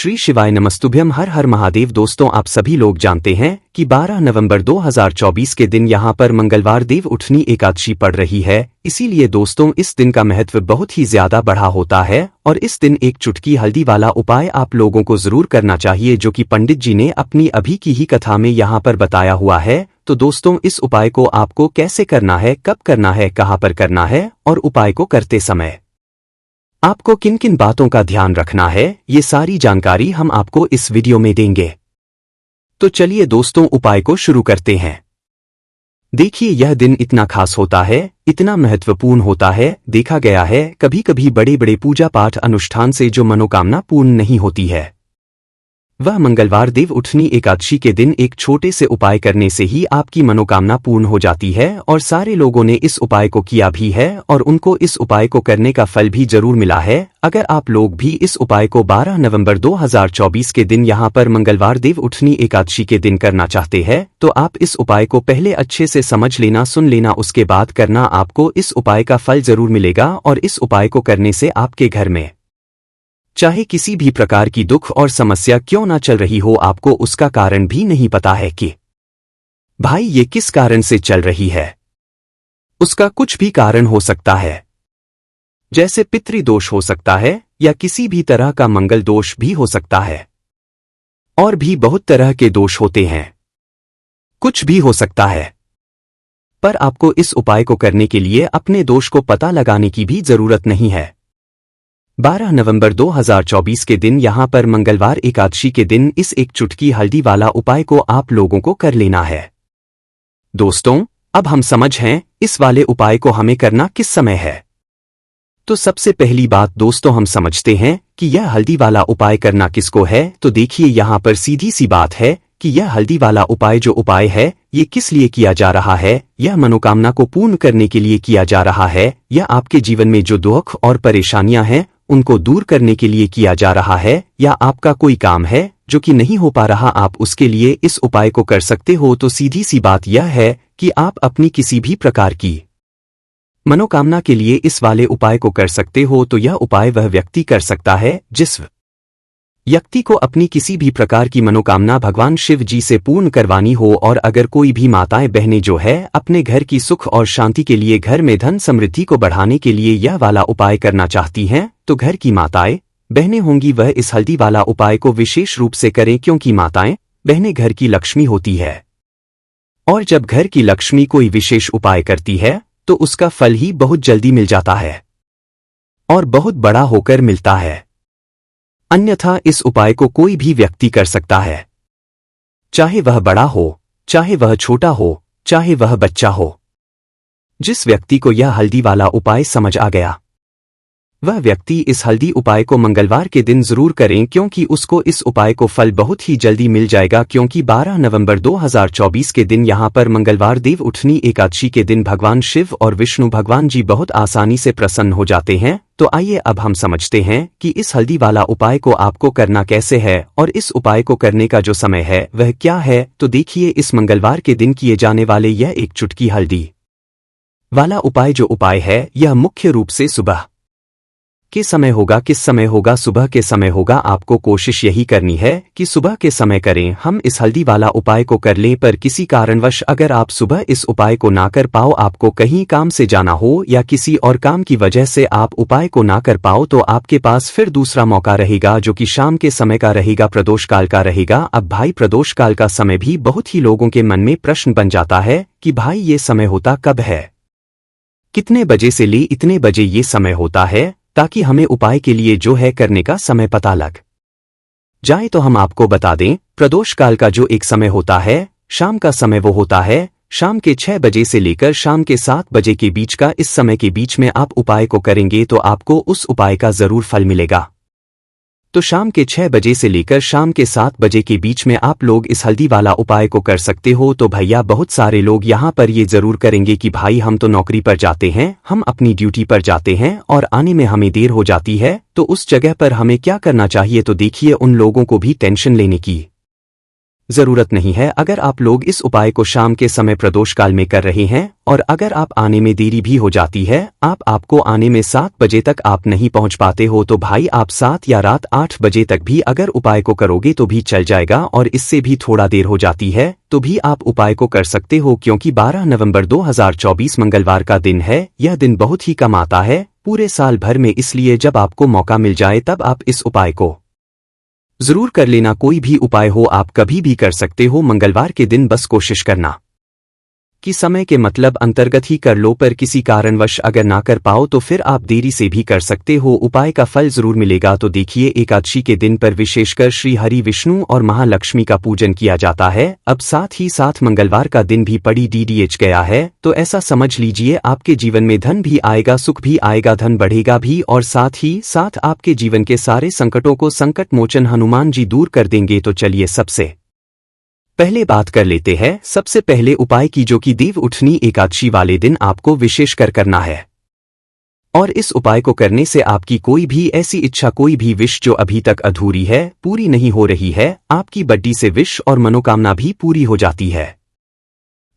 श्री शिवाय नमस्तुभ्यम हर हर महादेव। दोस्तों, आप सभी लोग जानते हैं कि 12 नवंबर 2024 के दिन यहां पर मंगलवार देव उठनी एकादशी पड़ रही है। इसीलिए दोस्तों, इस दिन का महत्व बहुत ही ज्यादा बढ़ा होता है और इस दिन एक चुटकी हल्दी वाला उपाय आप लोगों को जरूर करना चाहिए, जो कि पंडित जी ने अपनी अभी की ही कथा में यहां पर बताया हुआ है। तो दोस्तों, इस उपाय को आपको कैसे करना है, कब करना है, कहां पर करना है और उपाय को करते समय आपको किन किन बातों का ध्यान रखना है, ये सारी जानकारी हम आपको इस वीडियो में देंगे। तो चलिए दोस्तों, उपाय को शुरू करते हैं। देखिए, यह दिन इतना खास होता है, इतना महत्वपूर्ण होता है। देखा गया है कभी कभी बड़े बड़े पूजा पाठ अनुष्ठान से जो मनोकामना पूर्ण नहीं होती है, वह मंगलवार देव उठनी एकादशी के दिन एक छोटे से उपाय करने से ही आपकी मनोकामना पूर्ण हो जाती है। और सारे लोगों ने इस उपाय को किया भी है और उनको इस उपाय को करने का फल भी जरूर मिला है। अगर आप लोग भी इस उपाय को 12 नवंबर 2024 के दिन यहां पर मंगलवार देव उठनी एकादशी के दिन करना चाहते हैं, तो आप इस उपाय को पहले अच्छे से समझ लेना, सुन लेना, उसके बाद करना। आपको इस उपाय का फल जरूर मिलेगा और इस उपाय को करने से आपके घर में चाहे किसी भी प्रकार की दुख और समस्या क्यों ना चल रही हो, आपको उसका कारण भी नहीं पता है कि भाई ये किस कारण से चल रही है। उसका कुछ भी कारण हो सकता है, जैसे पितृदोष हो सकता है या किसी भी तरह का मंगल दोष भी हो सकता है, और भी बहुत तरह के दोष होते हैं, कुछ भी हो सकता है। पर आपको इस उपाय को करने के लिए अपने दोष को पता लगाने की भी जरूरत नहीं है। 12 नवंबर 2024 के दिन यहां पर मंगलवार एकादशी के दिन इस एक चुटकी हल्दी वाला उपाय को आप लोगों को कर लेना है। दोस्तों, अब हम समझ हैं इस वाले उपाय को हमें करना किस समय है। तो सबसे पहली बात दोस्तों, हम समझते हैं कि यह हल्दी वाला उपाय करना किसको है। तो देखिए, यहां पर सीधी सी बात है कि यह हल्दी वाला उपाय जो उपाय है, ये किस लिए किया जा रहा है। यह मनोकामना को पूर्ण करने के लिए किया जा रहा है। यह आपके जीवन में जो दुख और परेशानियां हैं उनको दूर करने के लिए किया जा रहा है, या आपका कोई काम है जो कि नहीं हो पा रहा, आप उसके लिए इस उपाय को कर सकते हो। तो सीधी सी बात यह है कि आप अपनी किसी भी प्रकार की मनोकामना के लिए इस वाले उपाय को कर सकते हो। तो यह उपाय वह व्यक्ति कर सकता है जिस व्यक्ति को अपनी किसी भी प्रकार की मनोकामना भगवान शिव जी से पूर्ण करवानी हो। और अगर कोई भी माताएं बहनें जो है अपने घर की सुख और शांति के लिए, घर में धन समृद्धि को बढ़ाने के लिए यह वाला उपाय करना चाहती हैं, तो घर की माताएं बहनें होंगी वह इस हल्दी वाला उपाय को विशेष रूप से करें, क्योंकि माताएं बहनें घर की लक्ष्मी होती है। और जब घर की लक्ष्मी कोई विशेष उपाय करती है तो उसका फल ही बहुत जल्दी मिल जाता है और बहुत बड़ा होकर मिलता है। अन्यथा इस उपाय को कोई भी व्यक्ति कर सकता है, चाहे वह बड़ा हो, चाहे वह छोटा हो, चाहे वह बच्चा हो। जिस व्यक्ति को यह हल्दी वाला उपाय समझ आ गया, वह व्यक्ति इस हल्दी उपाय को मंगलवार के दिन जरूर करें, क्योंकि उसको इस उपाय को फल बहुत ही जल्दी मिल जाएगा। क्योंकि 12 नवंबर 2024 के दिन यहां पर मंगलवार देव उठनी एकादशी के दिन भगवान शिव और विष्णु भगवान जी बहुत आसानी से प्रसन्न हो जाते हैं। तो आइए अब हम समझते हैं कि इस हल्दी वाला उपाय को आपको करना कैसे है और इस उपाय को करने का जो समय है वह क्या है। तो देखिए, इस मंगलवार के दिन किए जाने वाले यह एक चुटकी हल्दी वाला उपाय जो उपाय है, यह मुख्य रूप से सुबह के समय होगा। किस समय होगा? सुबह के समय होगा। आपको कोशिश यही करनी है कि सुबह के समय करें। हम इस हल्दी वाला उपाय को कर लें, पर किसी कारणवश अगर आप सुबह इस उपाय को ना कर पाओ, आपको कहीं काम से जाना हो या किसी और काम की वजह से आप उपाय को ना कर पाओ, तो आपके पास फिर दूसरा मौका रहेगा, जो कि शाम के समय का रहेगा, प्रदोष काल का रहेगा। अब भाई, प्रदोष काल का समय भी बहुत ही लोगों के मन में प्रश्न बन जाता है कि भाई ये समय होता कब है, कितने बजे से ले इतने बजे ये समय होता है, ताकि हमें उपाय के लिए जो है करने का समय पता लग जाए। तो हम आपको बता दें, प्रदोष काल का जो एक समय होता है, शाम का समय, वो होता है शाम के 6 बजे से लेकर शाम के 7 बजे के बीच का। इस समय के बीच में आप उपाय को करेंगे तो आपको उस उपाय का जरूर फल मिलेगा। तो शाम के 6 बजे से लेकर शाम के 7 बजे के बीच में आप लोग इस हल्दी वाला उपाय को कर सकते हो। तो भैया, बहुत सारे लोग यहाँ पर ये जरूर करेंगे कि भाई हम तो नौकरी पर जाते हैं, हम अपनी ड्यूटी पर जाते हैं और आने में हमें देर हो जाती है, तो उस जगह पर हमें क्या करना चाहिए। तो देखिए, उन लोगों को भी टेंशन लेने की जरूरत नहीं है। अगर आप लोग इस उपाय को शाम के समय प्रदोष काल में कर रहे हैं और अगर आप आने में देरी भी हो जाती है, आपको आने में 7 बजे तक आप नहीं पहुंच पाते हो, तो भाई आप 7 या रात 8 बजे तक भी अगर उपाय को करोगे तो भी चल जाएगा, और इससे भी थोड़ा देर हो जाती है तो भी आप उपाय को कर सकते हो, क्योंकि 12 नवंबर 2024 मंगलवार का दिन है। यह दिन बहुत ही कम आता है पूरे साल भर में, इसलिए जब आपको मौका मिल जाए तब आप इस उपाय को जरूर कर लेना। कोई भी उपाय हो आप कभी भी कर सकते हो मंगलवार के दिन, बस कोशिश करना कि समय के मतलब अंतर्गत ही कर लो, पर किसी कारणवश अगर ना कर पाओ तो फिर आप देरी से भी कर सकते हो, उपाय का फल जरूर मिलेगा। तो देखिए, एकादशी के दिन पर विशेषकर श्री हरि विष्णु और महालक्ष्मी का पूजन किया जाता है। अब साथ ही साथ मंगलवार का दिन भी पड़ी DDH गया है, तो ऐसा समझ लीजिए आपके जीवन में धन भी आएगा, सुख भी आएगा, धन बढ़ेगा भी, और साथ ही साथ आपके जीवन के सारे संकटों को संकट मोचन हनुमान जी दूर कर देंगे। तो चलिए सबसे पहले बात कर लेते हैं सबसे पहले उपाय की, जो कि देव उठनी एकादशी वाले दिन आपको विशेषकर करना है। और इस उपाय को करने से आपकी कोई भी ऐसी इच्छा, कोई भी विश जो अभी तक अधूरी है, पूरी नहीं हो रही है, आपकी बड्डी से विश और मनोकामना भी पूरी हो जाती है।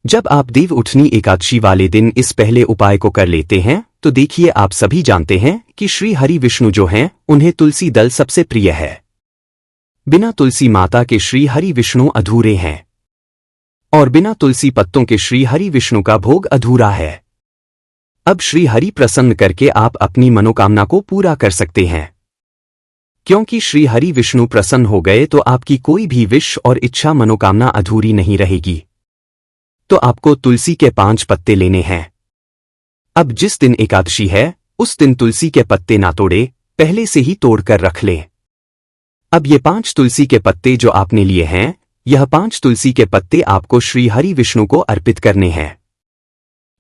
जब आप देव उठनी एकादशी वाले दिन इस पहले उपाय को कर लेते हैं तो देखिए, आप सभी जानते हैं कि श्री हरि विष्णु जो हैं उन्हें तुलसी दल सबसे प्रिय है। बिना तुलसी माता के श्री हरि विष्णु अधूरे हैं, और बिना तुलसी पत्तों के श्री हरि विष्णु का भोग अधूरा है। अब श्री हरि प्रसन्न करके आप अपनी मनोकामना को पूरा कर सकते हैं, क्योंकि श्री हरि विष्णु प्रसन्न हो गए तो आपकी कोई भी विश और इच्छा मनोकामना अधूरी नहीं रहेगी। तो आपको तुलसी के 5 पत्ते लेने हैं। अब जिस दिन एकादशी है उस दिन तुलसी के पत्ते ना तोड़े, पहले से ही तोड़ कर रख लें। अब ये 5 तुलसी के पत्ते जो आपने लिए हैं, यह 5 तुलसी के पत्ते आपको श्री हरि विष्णु को अर्पित करने हैं।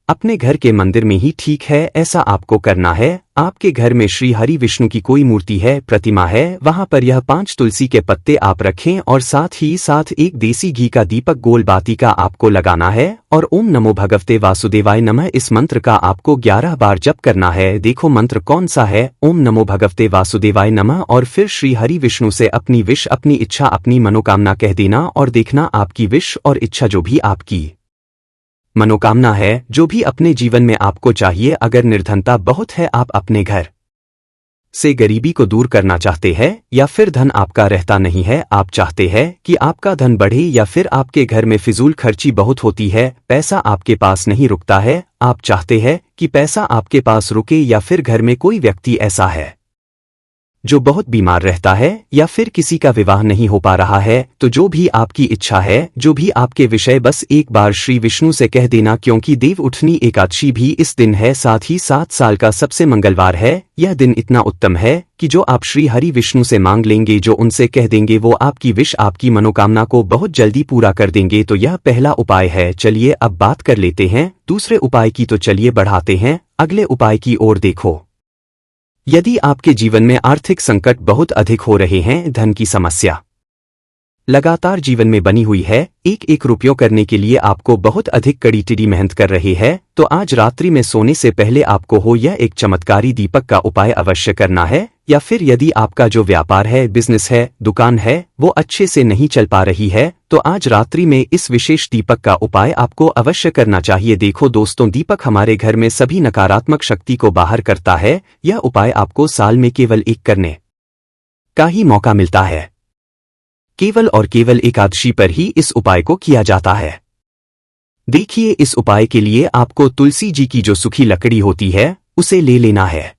अपने घर के मंदिर में ही ठीक है, ऐसा आपको करना है। आपके घर में श्री हरि विष्णु की कोई मूर्ति है, प्रतिमा है, वहां पर यह 5 तुलसी के पत्ते आप रखें, और साथ ही साथ एक देसी घी का दीपक गोल बाती का आपको लगाना है, और ओम नमो भगवते वासुदेवाय नमः इस मंत्र का आपको 11 बार जप करना है। देखो मंत्र कौन सा है, ओम नमो भगवते वासुदेवाय नमः, और फिर श्री हरि विष्णु से अपनी विश, अपनी इच्छा, अपनी मनोकामना कह देना, और देखना आपकी विश और इच्छा जो भी आपकी मनोकामना है, जो भी अपने जीवन में आपको चाहिए, अगर निर्धनता बहुत है, आप अपने घर से गरीबी को दूर करना चाहते हैं, या फिर धन आपका रहता नहीं है, आप चाहते हैं कि आपका धन बढ़े, या फिर आपके घर में फिजूल खर्ची बहुत होती है, पैसा आपके पास नहीं रुकता है, आप चाहते हैं कि पैसा आपके पास रुके, या फिर घर में कोई व्यक्ति ऐसा है जो बहुत बीमार रहता है, या फिर किसी का विवाह नहीं हो पा रहा है, तो जो भी आपकी इच्छा है, जो भी आपके विषय, बस एक बार श्री विष्णु से कह देना, क्योंकि देव उठनी एकादशी भी इस दिन है, साथ ही 7 साल का सबसे मंगलवार है। यह दिन इतना उत्तम है कि जो आप श्री हरि विष्णु से मांग लेंगे, जो उनसे कह देंगे, वो आपकी विश, आपकी मनोकामना को बहुत जल्दी पूरा कर देंगे। तो यह पहला उपाय है। चलिए अब बात कर लेते हैं दूसरे उपाय की। तो चलिए बढ़ाते हैं अगले उपाय की ओर। देखो, यदि आपके जीवन में आर्थिक संकट बहुत अधिक हो रहे हैं, धन की समस्या लगातार जीवन में बनी हुई है, एक एक रुपयों करने के लिए आपको बहुत अधिक कड़ी टिड़ी मेहनत कर रही है, तो आज रात्रि में सोने से पहले आपको हो यह एक चमत्कारी दीपक का उपाय अवश्य करना है। या फिर यदि आपका जो व्यापार है, बिजनेस है, दुकान है, वो अच्छे से नहीं चल पा रही है, तो आज रात्रि में इस विशेष दीपक का उपाय आपको अवश्य करना चाहिए। देखो दोस्तों, दीपक हमारे घर में सभी नकारात्मक शक्ति को बाहर करता है। यह उपाय आपको साल में केवल एक करने का ही मौका मिलता है, केवल और केवल एकादशी पर ही इस उपाय को किया जाता है। देखिए, इस उपाय के लिए आपको तुलसी जी की जो सूखी लकड़ी होती है उसे ले लेना है।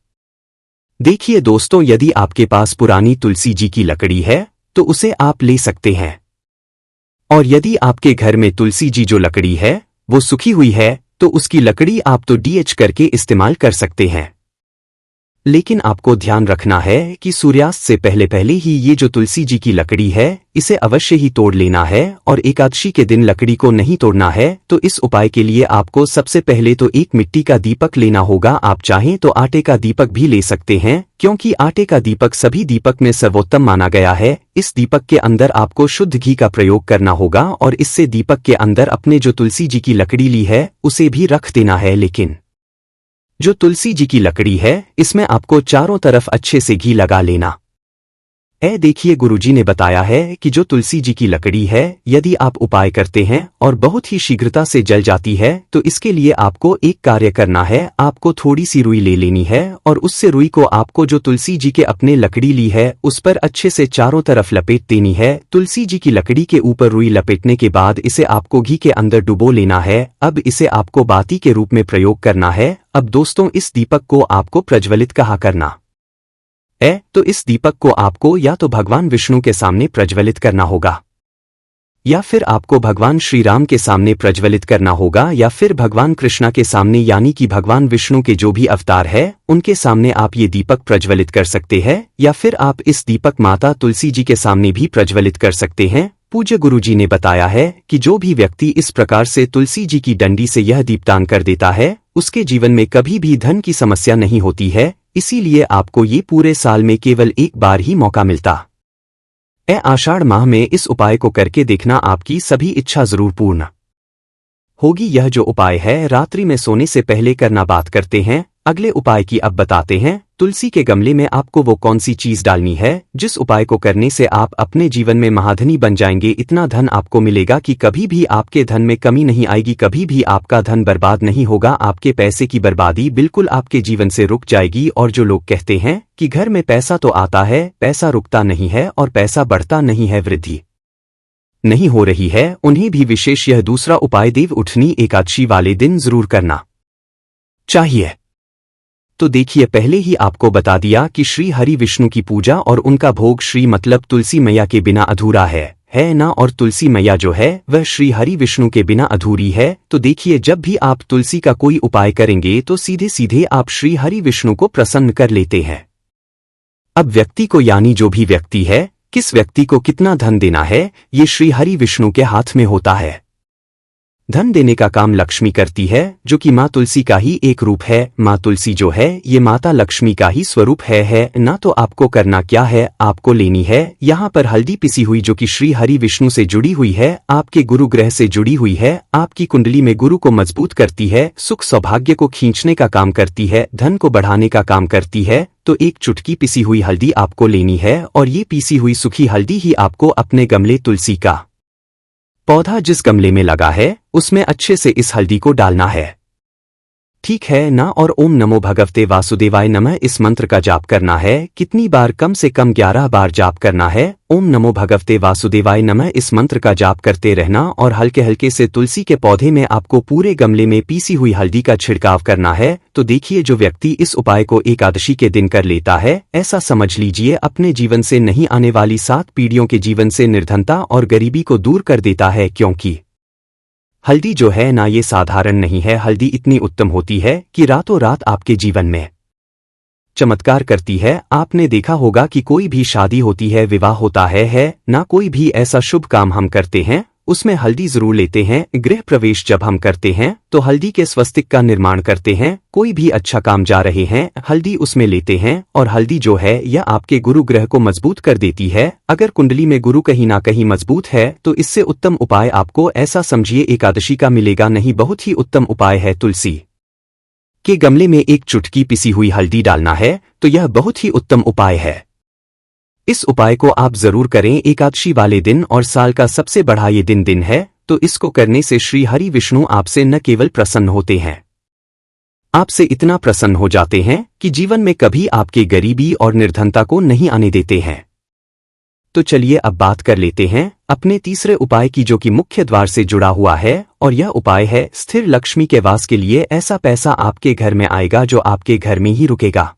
देखिए दोस्तों, यदि आपके पास पुरानी तुलसी जी की लकड़ी है तो उसे आप ले सकते हैं, और यदि आपके घर में तुलसी जी जो लकड़ी है वो सूखी हुई है तो उसकी लकड़ी आप तो DH करके इस्तेमाल कर सकते हैं। लेकिन आपको ध्यान रखना है कि सूर्यास्त से पहले पहले ही ये जो तुलसी जी की लकड़ी है इसे अवश्य ही तोड़ लेना है, और एकादशी के दिन लकड़ी को नहीं तोड़ना है। तो इस उपाय के लिए आपको सबसे पहले तो एक मिट्टी का दीपक लेना होगा। आप चाहें तो आटे का दीपक भी ले सकते हैं, क्योंकि आटे का दीपक सभी दीपक में सर्वोत्तम माना गया है। इस दीपक के अंदर आपको शुद्ध घी का प्रयोग करना होगा, और इससे दीपक के अंदर अपने जो तुलसी जी की लकड़ी ली है उसे भी रख देना है। लेकिन जो तुलसी जी की लकड़ी है इसमें आपको चारों तरफ अच्छे से घी लगा लेना देखिए गुरुजी ने बताया है कि जो तुलसी जी की लकड़ी है, यदि आप उपाय करते हैं और बहुत ही शीघ्रता से जल जाती है तो इसके लिए आपको एक कार्य करना है। आपको थोड़ी सी रुई ले लेनी है और उससे रुई को आपको जो तुलसी जी के अपने लकड़ी ली है उस पर अच्छे से चारों तरफ लपेट देनी है। तुलसी जी की लकड़ी के ऊपर रुई लपेटने के बाद इसे आपको घी के अंदर डुबो लेना है। अब इसे आपको बाती के रूप में प्रयोग करना है। अब दोस्तों, इस दीपक को आपको प्रज्वलित कहाँ करना तो इस दीपक को आपको या तो भगवान विष्णु के सामने प्रज्वलित करना होगा, या फिर आपको भगवान श्री राम के सामने प्रज्वलित करना होगा, या फिर भगवान कृष्णा के सामने, यानी कि भगवान विष्णु के जो भी अवतार है उनके सामने आप ये दीपक प्रज्वलित कर सकते हैं, या फिर आप इस दीपक माता तुलसी जी के सामने भी प्रज्वलित कर सकते हैं। पूज्य गुरु जी ने बताया है कि जो भी व्यक्ति इस प्रकार से तुलसी जी की डंडी से यह दीपदान कर देता है उसके जीवन में कभी भी धन की समस्या नहीं होती है। इसीलिए आपको ये पूरे साल में केवल एक बार ही मौका मिलता आषाढ़ माह में इस उपाय को करके देखना, आपकी सभी इच्छा जरूर पूर्ण होगी। यह जो उपाय है रात्रि में सोने से पहले करना। बात करते हैं अगले उपाय की। अब बताते हैं तुलसी के गमले में आपको वो कौन सी चीज डालनी है जिस उपाय को करने से आप अपने जीवन में महाधनी बन जाएंगे। इतना धन आपको मिलेगा कि कभी भी आपके धन में कमी नहीं आएगी, कभी भी आपका धन बर्बाद नहीं होगा। आपके पैसे की बर्बादी बिल्कुल आपके जीवन से रुक जाएगी। और जो लोग कहते हैं कि घर में पैसा तो आता है, पैसा रुकता नहीं है और पैसा बढ़ता नहीं है, वृद्धि नहीं हो रही है, उन्हें भी विशेष यह दूसरा उपाय देव उठनी एकादशी वाले दिन जरूर करना चाहिए। तो देखिए, पहले ही आपको बता दिया कि श्री हरि विष्णु की पूजा और उनका भोग श्री मतलब तुलसी मैया के बिना अधूरा है ना। और तुलसी मैया जो है वह श्री हरि विष्णु के बिना अधूरी है। तो देखिए, जब भी आप तुलसी का कोई उपाय करेंगे तो सीधे सीधे आप श्री हरि विष्णु को प्रसन्न कर लेते हैं। अब व्यक्ति को, यानी जो भी व्यक्ति है, किस व्यक्ति को कितना धन देना है ये श्री हरि विष्णु के हाथ में होता है। धन देने का काम लक्ष्मी करती है, जो कि माँ तुलसी का ही एक रूप है। माँ तुलसी जो है ये माता लक्ष्मी का ही स्वरूप है ना। तो आपको करना क्या है, आपको लेनी है यहाँ पर हल्दी पिसी हुई, जो कि श्री हरि विष्णु से जुड़ी हुई है, आपके गुरु ग्रह से जुड़ी हुई है, आपकी कुंडली में गुरु को मजबूत करती है, सुख सौभाग्य को खींचने का काम करती है, धन को बढ़ाने का काम करती है। तो एक चुटकी पिसी हुई हल्दी आपको लेनी है और ये पीसी हुई सूखी हल्दी ही आपको अपने गमले तुलसी का पौधा जिस गमले में लगा है उसमें अच्छे से इस हल्दी को डालना है, ठीक है ना। और ओम नमो भगवते वासुदेवाय नमः इस मंत्र का जाप करना है। कितनी बार? कम से कम 11 बार जाप करना है। ओम नमो भगवते वासुदेवाय नमः इस मंत्र का जाप करते रहना और हल्के हल्के से तुलसी के पौधे में आपको पूरे गमले में पीसी हुई हल्दी का छिड़काव करना है। तो देखिए, जो व्यक्ति इस उपाय को एकादशी के दिन कर लेता है, ऐसा समझ लीजिए अपने जीवन से नहीं आने वाली 7 पीढ़ियों के जीवन से निर्धनता और गरीबी को दूर कर देता है। क्योंकि हल्दी जो है ना, ये साधारण नहीं है। हल्दी इतनी उत्तम होती है कि रातों रात आपके जीवन में चमत्कार करती है। आपने देखा होगा कि कोई भी शादी होती है, विवाह होता है ना, कोई भी ऐसा शुभ काम हम करते हैं उसमें हल्दी जरूर लेते हैं। गृह प्रवेश जब हम करते हैं तो हल्दी के स्वस्तिक का निर्माण करते हैं। कोई भी अच्छा काम जा रहे हैं, हल्दी उसमें लेते हैं। और हल्दी जो है यह आपके गुरु ग्रह को मजबूत कर देती है। अगर कुंडली में गुरु कहीं ना कहीं मजबूत है तो इससे उत्तम उपाय आपको ऐसा समझिए एकादशी का मिलेगा नहीं। बहुत ही उत्तम उपाय है। तुलसी के गमले में एक चुटकी पिसी हुई हल्दी डालना है, तो यह बहुत ही उत्तम उपाय है। इस उपाय को आप जरूर करें एकादशी वाले दिन, और साल का सबसे बड़ा ये दिन है। तो इसको करने से श्री हरि विष्णु आपसे न केवल प्रसन्न होते हैं, आपसे इतना प्रसन्न हो जाते हैं कि जीवन में कभी आपके गरीबी और निर्धनता को नहीं आने देते हैं। तो चलिए अब बात कर लेते हैं अपने तीसरे उपाय की, जो कि मुख्य द्वार से जुड़ा हुआ है। और यह उपाय है स्थिर लक्ष्मी के वास के लिए। ऐसा पैसा आपके घर में आएगा जो आपके घर में ही रुकेगा।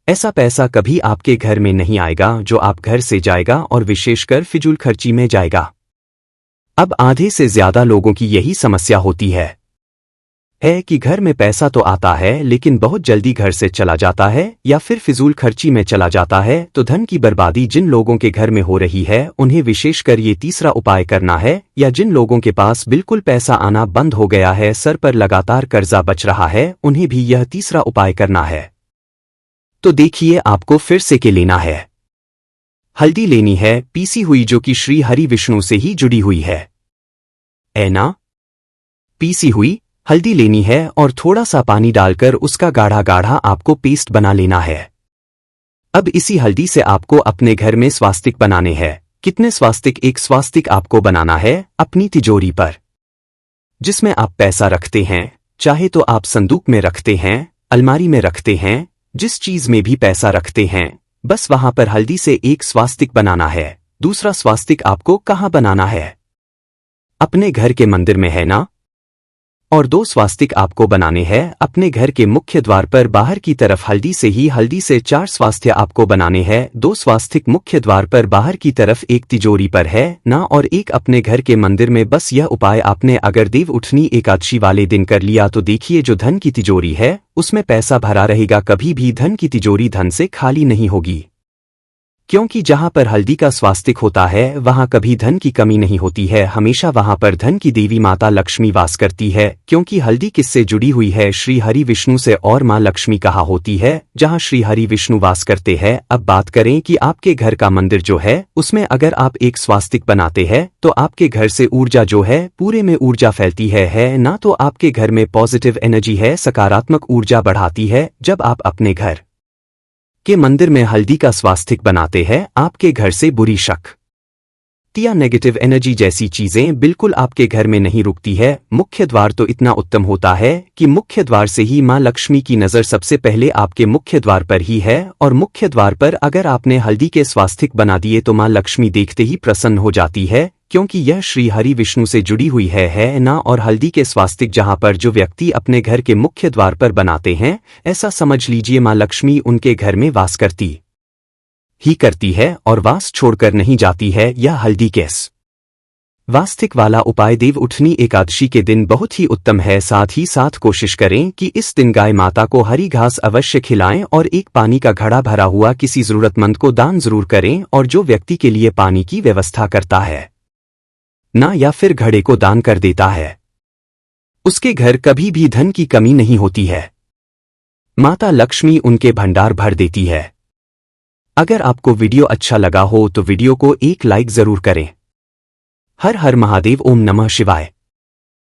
ऐसा पैसा कभी आपके घर में नहीं आएगा जो आप घर से जाएगा और विशेषकर फिजूल खर्ची में जाएगा। अब आधे से ज्यादा लोगों की यही समस्या होती है कि घर में पैसा तो आता है लेकिन बहुत जल्दी घर से चला जाता है या फिर फिजूल खर्ची में चला जाता है। तो धन की बर्बादी जिन लोगों के घर में हो रही है उन्हें विशेषकर ये तीसरा उपाय करना है। या जिन लोगों के पास बिल्कुल पैसा आना बंद हो गया है, सर पर लगातार कर्जा बच रहा है, उन्हें भी यह तीसरा उपाय करना है। तो देखिए, आपको फिर से क्या लेना है। हल्दी लेनी है पीसी हुई, जो कि श्री हरि विष्णु से ही जुड़ी हुई है ना। पीसी हुई हल्दी लेनी है और थोड़ा सा पानी डालकर उसका गाढ़ा गाढ़ा आपको पेस्ट बना लेना है। अब इसी हल्दी से आपको अपने घर में स्वास्तिक बनाने हैं। कितने स्वास्तिक? एक स्वास्तिक आपको बनाना है अपनी तिजोरी पर, जिसमें आप पैसा रखते हैं। चाहे तो आप संदूक में रखते हैं, अलमारी में रखते हैं, जिस चीज में भी पैसा रखते हैं, बस वहां पर हल्दी से एक स्वास्तिक बनाना है। दूसरा स्वास्तिक आपको कहाँ बनाना है? अपने घर के मंदिर में, है ना? और 2 स्वास्तिक आपको बनाने हैं अपने घर के मुख्य द्वार पर बाहर की तरफ। हल्दी से 4 स्वास्थ्य आपको बनाने हैं। 2 स्वास्तिक मुख्य द्वार पर बाहर की तरफ, एक तिजोरी पर है ना, और एक अपने घर के मंदिर में। बस यह उपाय आपने अगर देव उठनी एकादशी वाले दिन कर लिया तो देखिए जो धन की तिजोरी है उसमें पैसा भरा रहेगा। कभी भी धन की तिजोरी धन से खाली नहीं होगी, क्योंकि जहां पर हल्दी का स्वास्तिक होता है वहां कभी धन की कमी नहीं होती है। हमेशा वहां पर धन की देवी माता लक्ष्मी वास करती है, क्योंकि हल्दी किससे जुड़ी हुई है? श्री हरि विष्णु से, और मां लक्ष्मी कहा होती है जहां श्री हरि विष्णु वास करते हैं। अब बात करें कि आपके घर का मंदिर जो है उसमें अगर आप एक स्वास्तिक बनाते हैं तो आपके घर से ऊर्जा जो है पूरे में ऊर्जा फैलती है ना? तो आपके घर में पॉजिटिव एनर्जी है, सकारात्मक ऊर्जा बढ़ाती है। जब आप अपने घर के मंदिर में हल्दी का स्वास्तिक बनाते हैं, आपके घर से बुरी शक्ति या नेगेटिव एनर्जी जैसी चीजें बिल्कुल आपके घर में नहीं रुकती है। मुख्य द्वार तो इतना उत्तम होता है कि मुख्य द्वार से ही मां लक्ष्मी की नजर सबसे पहले आपके मुख्य द्वार पर ही है, और मुख्य द्वार पर अगर आपने हल्दी के स्वास्तिक बना दिए तो मां लक्ष्मी देखते ही प्रसन्न हो जाती है, क्योंकि यह श्री हरि विष्णु से जुड़ी हुई है ना? और हल्दी के स्वास्तिक जहां पर जो व्यक्ति अपने घर के मुख्य द्वार पर बनाते हैं, ऐसा समझ लीजिए मां लक्ष्मी उनके घर में वास करती ही करती है और वास छोड़कर नहीं जाती है। यह हल्दी के स्वास्तिक वाला उपाय देव उठनी एकादशी के दिन बहुत ही उत्तम है। साथ ही साथ कोशिश करें कि इस दिन गाय माता को हरी घास अवश्य खिलाएं और एक पानी का घड़ा भरा हुआ किसी जरूरतमंद को दान जरूर करें। और जो व्यक्ति के लिए पानी की व्यवस्था करता है ना, या फिर घड़े को दान कर देता है, उसके घर कभी भी धन की कमी नहीं होती है। माता लक्ष्मी उनके भंडार भर देती है। अगर आपको वीडियो अच्छा लगा हो तो वीडियो को एक लाइक जरूर करें। हर हर महादेव, ओम नमः शिवाय।